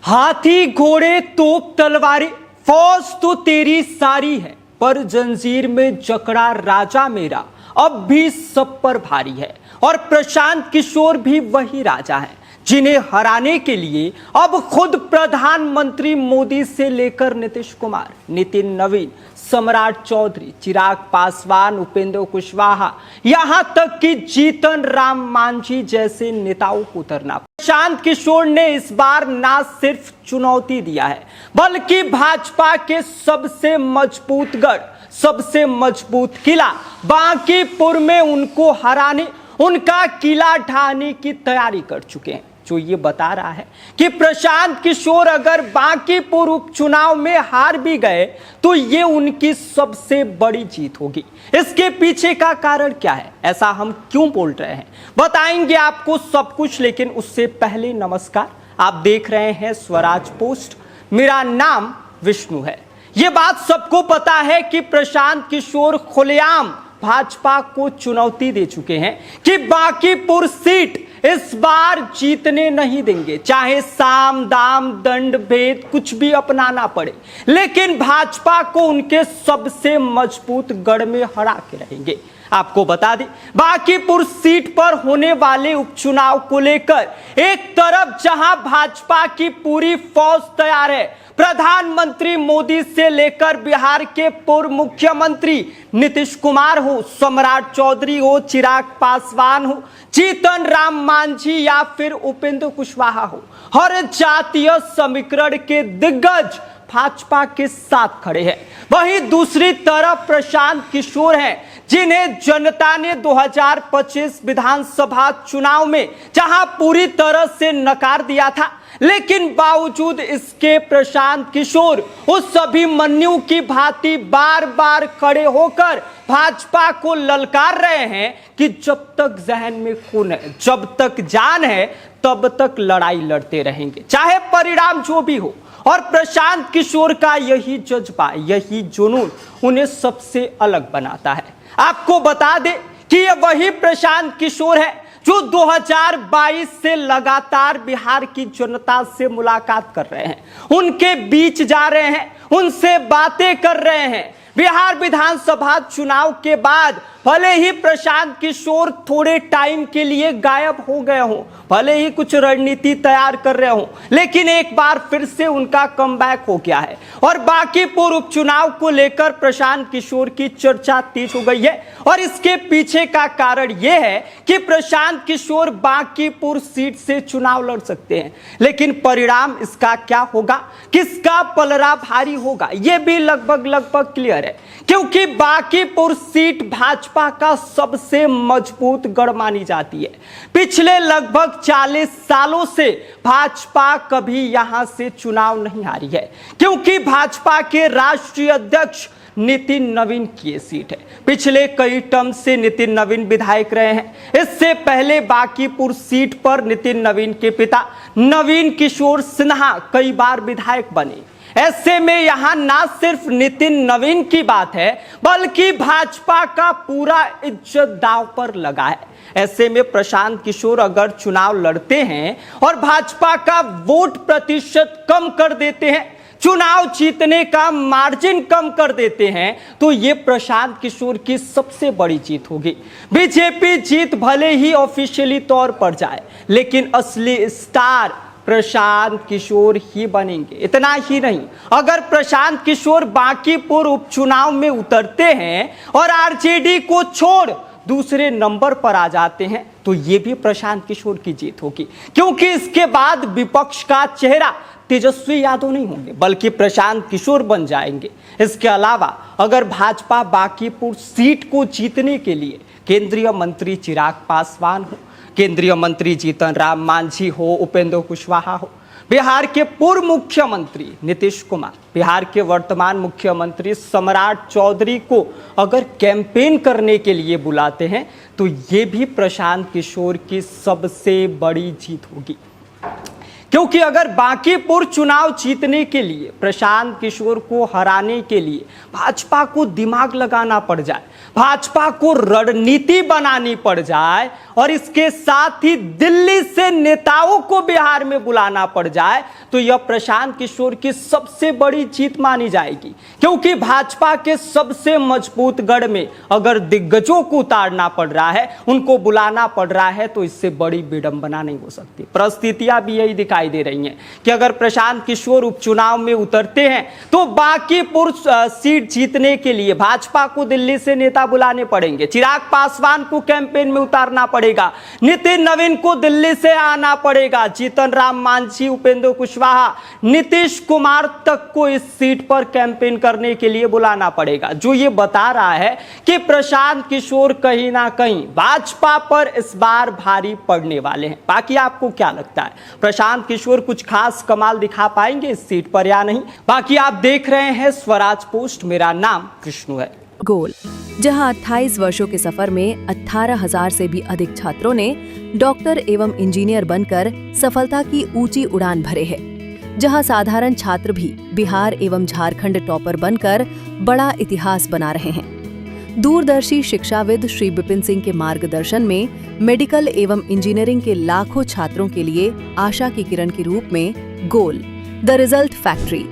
हाथी घोड़े तोप तलवारें फौज तो तेरी सारी है, पर जंजीर में जकड़ा राजा मेरा अब भी सब पर भारी है। और प्रशांत किशोर भी वही राजा है जिन्हें हराने के लिए अब खुद प्रधानमंत्री मोदी से लेकर नीतीश कुमार, नितिन नवीन, सम्राट चौधरी, चिराग पासवान, उपेंद्र कुशवाहा, यहां तक कि जीतन राम मांझी जैसे नेताओं को उतरना। प्रशांत किशोर ने इस बार ना सिर्फ चुनौती दिया है, बल्कि भाजपा के सबसे मजबूत गढ़, सबसे मजबूत किला बांकीपुर में उनको हराने, उनका किला ढाने की तैयारी कर चुके हैं, जो ये बता रहा है कि प्रशांत किशोर अगर बांकीपुर उपचुनाव में हार भी गए तो ये उनकी सबसे बड़ी जीत होगी। इसके पीछे का कारण क्या है, ऐसा हम क्यों बोल रहे हैं, बताएंगे आपको सब कुछ। लेकिन उससे पहले नमस्कार, आप देख रहे हैं स्वराज पोस्ट, मेरा नाम विष्णु है। ये बात सबको पता है कि प्रशांत किशोर खुलेआम भाजपा को चुनौती दे चुके हैं कि बांकीपुर सीट इस बार जीतने नहीं देंगे, चाहे साम दाम दंड भेद कुछ भी अपनाना पड़े, लेकिन भाजपा को उनके सबसे मजबूत गढ़ में हरा के रहेंगे। आपको बता दें, बांकीपुर सीट पर होने वाले उपचुनाव को लेकर एक तरफ जहां भाजपा की पूरी फौज तैयार है, प्रधानमंत्री मोदी से लेकर बिहार के पूर्व मुख्यमंत्री नीतीश कुमार हो, सम्राट चौधरी हो, चिराग पासवान हो, जीतन राम मांझी या फिर उपेंद्र कुशवाहा हो, हर जातीय समीकरण के दिग्गज भाजपा के साथ खड़े हैं। वहीं दूसरी तरफ प्रशांत किशोर हैं, जिन्हें जनता ने 2025 विधानसभा चुनाव में जहां पूरी तरह से नकार दिया था, लेकिन बावजूद इसके प्रशांत किशोर उस अभिमन्यु की भांति बार बार खड़े होकर भाजपा को ललकार रहे हैं कि जब तक जहन में खून है, जब तक जान है, तब तक लड़ाई लड़ते रहेंगे, चाहे परिणाम जो भी हो। और प्रशांत किशोर का यही जज्बा, यही जुनून उन्हें सबसे अलग बनाता है। आपको बता दें कि ये वही प्रशांत किशोर है जो 2022 से लगातार बिहार की जनता से मुलाकात कर रहे हैं, उनके बीच जा रहे हैं, उनसे बातें कर रहे हैं। बिहार विधानसभा चुनाव के बाद भले ही प्रशांत किशोर थोड़े टाइम के लिए गायब हो गए हों, भले ही कुछ रणनीति तैयार कर रहे हों, लेकिन एक बार फिर से उनका कमबैक हो गया है। और बांकीपुर उपचुनाव को लेकर प्रशांत किशोर की चर्चा तेज हो गई है। और इसके पीछे का कारण यह है कि प्रशांत किशोर बांकीपुर सीट से चुनाव लड़ सकते हैं, लेकिन परिणाम इसका क्या होगा, किसका पलड़ा भारी होगा, यह भी लगभग क्लियर है, क्योंकि बांकीपुर सीट भाजपा का सबसे मजबूत गढ़ मानी जाती है। पिछले लगभग 40 सालों से भाजपा कभी यहां से चुनाव नहीं हारी है, क्योंकि भाजपा के राष्ट्रीय अध्यक्ष नितिन नवीन की ये सीट है। पिछले कई टर्म से नितिन नवीन विधायक रहे हैं। इससे पहले बांकीपुर सीट पर नितिन नवीन के पिता नवीन किशोर सिन्हा कई बार विधायक बने। ऐसे में यहां ना सिर्फ नितिन नवीन की बात है, बल्कि भाजपा का पूरा इज्जत दांव पर लगा है। ऐसे में प्रशांत किशोर अगर चुनाव लड़ते हैं और भाजपा का वोट प्रतिशत कम कर देते हैं, चुनाव जीतने का मार्जिन कम कर देते हैं, तो ये प्रशांत किशोर की सबसे बड़ी जीत होगी। बीजेपी जीत भले ही ऑफिशियली तौर पर जाए, लेकिन असली स्टार प्रशांत किशोर ही बनेंगे। इतना ही नहीं, अगर प्रशांत किशोर बांकीपुर उपचुनाव में उतरते हैं और आरजेडी को छोड़ दूसरे नंबर पर आ जाते हैं, तो ये भी प्रशांत किशोर की जीत होगी, क्योंकि इसके बाद विपक्ष का चेहरा तेजस्वी यादव नहीं होंगे, बल्कि प्रशांत किशोर बन जाएंगे। इसके अलावा अगर भाजपा बांकीपुर सीट को जीतने के लिए केंद्रीय मंत्री चिराग पासवान हो, केंद्रीय मंत्री जीतन राम मांझी हो, उपेंद्र कुशवाहा हो, बिहार के पूर्व मुख्यमंत्री नीतीश कुमार, बिहार के वर्तमान मुख्यमंत्री सम्राट चौधरी को अगर कैंपेन करने के लिए बुलाते हैं, तो ये भी प्रशांत किशोर की सबसे बड़ी जीत होगी। क्योंकि अगर बांकीपुर चुनाव जीतने के लिए, प्रशांत किशोर को हराने के लिए भाजपा को दिमाग लगाना पड़ जाए, भाजपा को रणनीति बनानी पड़ जाए और इसके साथ ही दिल्ली से नेताओं को बिहार में बुलाना पड़ जाए, तो यह प्रशांत किशोर की सबसे बड़ी जीत मानी जाएगी, क्योंकि भाजपा के सबसे मजबूत गढ़ में अगर दिग्गजों को उतारना पड़ रहा है, उनको बुलाना पड़ रहा है, तो इससे बड़ी विडंबना नहीं हो सकती। परिस्थितियां भी यही दिखाई दे रही हैं कि अगर प्रशांत किशोर उपचुनाव में उतरते हैं तो बांकीपुर सीट जीतने के लिए भाजपा को दिल्ली से नेता बुलाने पड़ेंगे, चिराग पासवान को कैंपेन में उतारना पड़ेगा, नितिन नवीन को दिल्ली से आना पड़ेगा, जीतन राम मांझी, उपेंद्र कुशवाहा, नीतीश कुमार तक को इस सीट पर कैंपेन करने के लिए बुलाना पड़ेगा, जो ये बता रहा है कि प्रशांत किशोर कहीं ना कहीं भाजपा पर इस बार भारी पड़ने वाले हैं। बाकी आपको क्या लगता है, प्रशांत किशोर कुछ खास कमाल दिखा पाएंगे इस सीट पर या नहीं? बाकी आप देख रहे हैं स्वराज पोस्ट, मेरा नाम कृष्णु है। गोल, जहां 28 वर्षों के सफर में 18,000 से भी अधिक छात्रों ने डॉक्टर एवं इंजीनियर बनकर सफलता की ऊंची उड़ान भरे हैं, जहां साधारण छात्र भी बिहार एवं झारखंड टॉपर बनकर बड़ा इतिहास बना रहे हैं। दूरदर्शी शिक्षाविद श्री विपिन सिंह के मार्गदर्शन में मेडिकल एवं इंजीनियरिंग के लाखों छात्रों के लिए आशा की किरण के रूप में गोल, द रिजल्ट फैक्ट्री